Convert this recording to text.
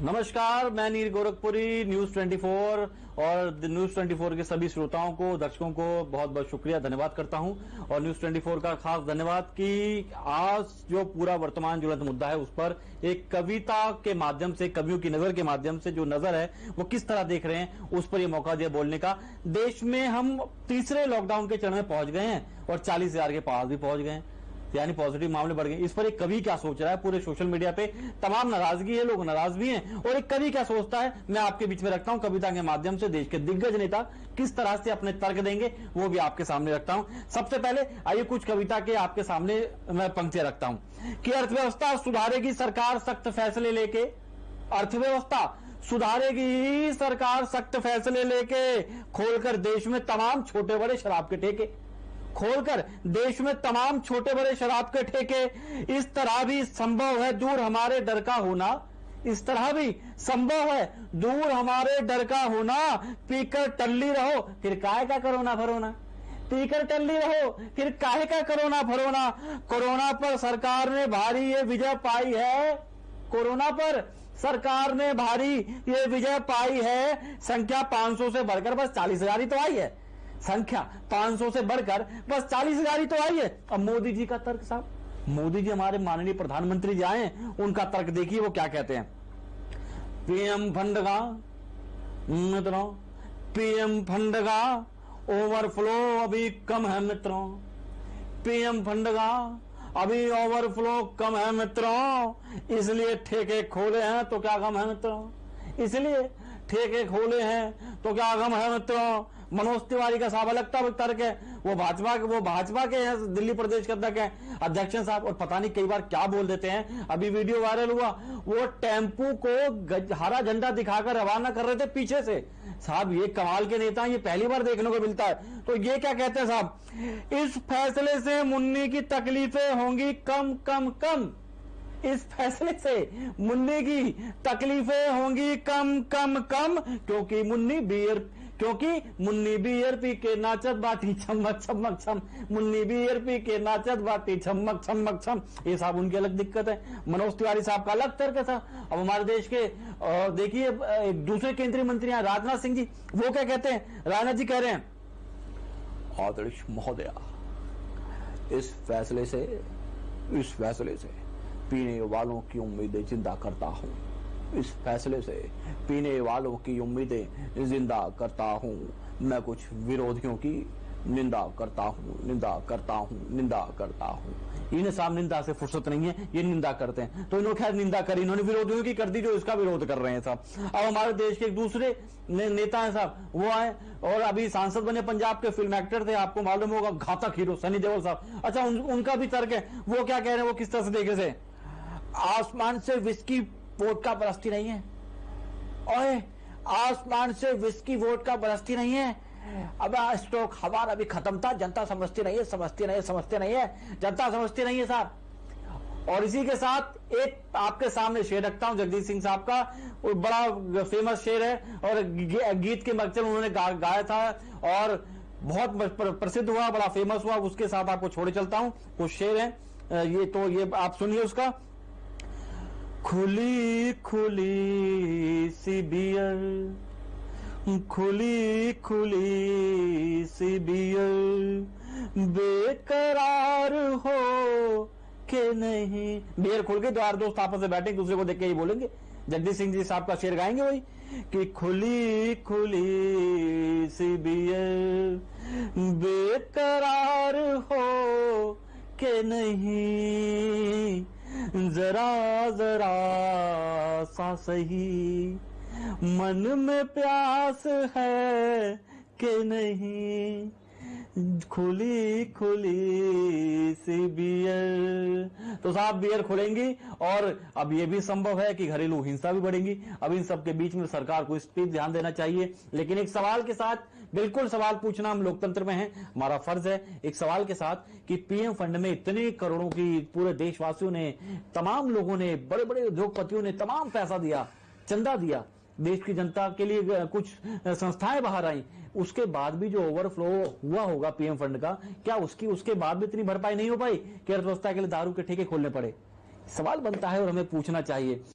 नमस्कार, मैं नीर गोरखपुरी न्यूज 24 और न्यूज 24 के सभी श्रोताओं को, दर्शकों को बहुत बहुत शुक्रिया, धन्यवाद करता हूं। और न्यूज 24 का खास धन्यवाद कि आज जो पूरा वर्तमान ज्वलंत मुद्दा है उस पर एक कविता के माध्यम से, कवियों की नजर के माध्यम से जो नजर है वो किस तरह देख रहे हैं उस पर यह मौका दिया बोलने का। देश में हम तीसरे लॉकडाउन के चरण में पहुंच गए हैं और 40,000 के पास भी पहुंच गए हैं, यानी पॉजिटिव मामले बढ़ गए। इस पर एक कवि क्या सोच रहा है, पूरे सोशल मीडिया पे तमाम नाराजगी है, लोग नाराज भी हैं, और एक कवि क्या सोचता है मैं आपके बीच में रखता हूं। कविता के माध्यम से देश के दिग्गज नेता किस तरह से अपने तर्क देंगे वो भी आपके सामने रखता हूं। सबसे पहले आइए कुछ कविता के आपके सामने मैं पंक्तियां रखता हूं कि अर्थव्यवस्था सुधारेगी सरकार सख्त फैसले लेके, अर्थव्यवस्था सुधारेगी सरकार सख्त फैसले लेके, खोलकर देश में तमाम छोटे बड़े शराब के ठेके, खोलकर देश में तमाम छोटे बड़े शराब के ठेके। इस तरह भी संभव है दूर हमारे डर का होना, इस तरह भी संभव है दूर हमारे डर का होना, पीकर टल्ली रहो फिर काहे का कोरोना भरोना, पीकर टल्ली रहो फिर काहे का कोरोना भरोना। कोरोना पर सरकार ने भारी ये विजय पाई है, कोरोना पर सरकार ने भारी ये विजय पाई है, संख्या 500 से बढ़कर बस 40,000 ही तो आई है, संख्या 500 से बढ़कर बस 40,000 ही तो आई है। अब मोदी जी का तर्क, साहब मोदी जी हमारे माननीय प्रधानमंत्री जी आए, उनका तर्क देखिए वो क्या कहते हैं। पीएम फंड का मित्रों, पीएम फंड का ओवरफ्लो अभी कम है मित्रों, पीएम फंड का अभी ओवरफ्लो कम है मित्रों, इसलिए ठेके खोले हैं तो क्या गम है मित्रों, इसलिए ठेके खोले हैं तो क्या गम है मित्रों। मनोज तिवारी का साहब अलग तर्क है, वो भाजपा के हैं, दिल्ली प्रदेश के अध्यक्ष साहब, और पता नहीं कई बार क्या बोल देते हैं। अभी वीडियो वायरल हुआ, वो टेम्पू को हरा झंडा दिखाकर रवाना कर रहे थे पीछे से। साहब ये कमाल के नेता, ये पहली बार देखने को मिलता है। तो ये क्या कहते हैं साहब, इस फैसले से मुन्नी की तकलीफें होंगी कम कम कम, इस फैसले से मुन्नी की तकलीफें होंगी कम कम कम, क्योंकि मुन्नी बियर पी के नाचत बाटी छमक छमक छम, मुन्नी बियर पी के नाचत बाटी छमक छमक छम। ये साहब उनकी अलग दिक्कत है, मनोज तिवारी साहब का अलग तर्क था। अब हमारे देश के देखिए एक दूसरे केंद्रीय मंत्री हैं राजनाथ सिंह जी, वो क्या कहते हैं। राजनाथ जी कह रहे हैं, आदर्श महोदया इस फैसले से पीने वालों की उम्मीदें जिंदा करता हूं, इस फैसले से पीने वालों की उम्मीदें जिंदा करता हूं, मैं कुछ विरोधियों की निंदा करता हूं। इन्हें साहब निंदा से फुर्सत नहीं है, ये निंदा करते हैं, तो इन्होंने खैर निंदा करी, इन्होंने विरोधियों की कर दी जो इसका विरोध कर रहे हैं साहब। अब हमारे देश के एक दूसरे नेता हैं साहब, वो आए और अभी सांसद बने, पंजाब के फिल्म एक्टर थे, आपको मालूम होगा, घातक हीरो सनी देओल साहब। अच्छा उनका भी तर्क है, वो क्या कह रहे हैं, वो किस तरह से देखे से, आसमान से विस्की वोडका बरसती नहीं है, ओए आसमान से विस्की वोडका बरसती नहीं है। अब स्टॉक हमारा अभी खत्म था, जनता समझती नहीं है जनता समझती नहीं है साहब। और इसी के साथ एक आपके सामने शेर रखता हूं जगदीश सिंह साहब का, वो बड़ा फेमस शेर है और गीत के मकसद उन्होंने गाया था और बहुत प्रसिद्ध हुआ, बड़ा फेमस हुआ। उसके साथ आपको छोड़े चलता हूं, कुछ शेर है ये आप सुनिए उसका। खुली खुली सी बियर, खुली खुली सी बियर, बेकरार हो के नहीं। बियर खुल गई तो यार दोस्त आपस में बैठे दूसरे को देख के ही बोलेंगे, जगदीश सिंह जी साहब का शेर गाएंगे वही कि खुली खुली सी बियर, बेकरार हो के नहीं, जरा जरा सा सही मन में प्यास है कि नहीं, खुली खुली सी बियर। तो साहब बियर खुलेंगी और अब यह भी संभव है कि घरेलू हिंसा भी बढ़ेगी। अब इन सब के बीच में सरकार को इस पर ध्यान देना चाहिए, लेकिन एक सवाल के साथ, बिल्कुल सवाल पूछना हम लोकतंत्र में है, हमारा फर्ज है, एक सवाल के साथ कि पीएम फंड में इतने करोड़ों की पूरे देशवासियों ने, तमाम लोगों ने, बड़े बड़े उद्योगपतियों ने तमाम पैसा दिया, चंदा दिया, देश की जनता के लिए कुछ संस्थाएं बाहर आई, उसके बाद भी जो ओवरफ्लो हुआ होगा पीएम फंड का, क्या उसके बाद भी इतनी भरपाई नहीं हो पाई कि अर्थव्यवस्था के लिए दारू के ठेके खोलने पड़े? सवाल बनता है और हमें पूछना चाहिए।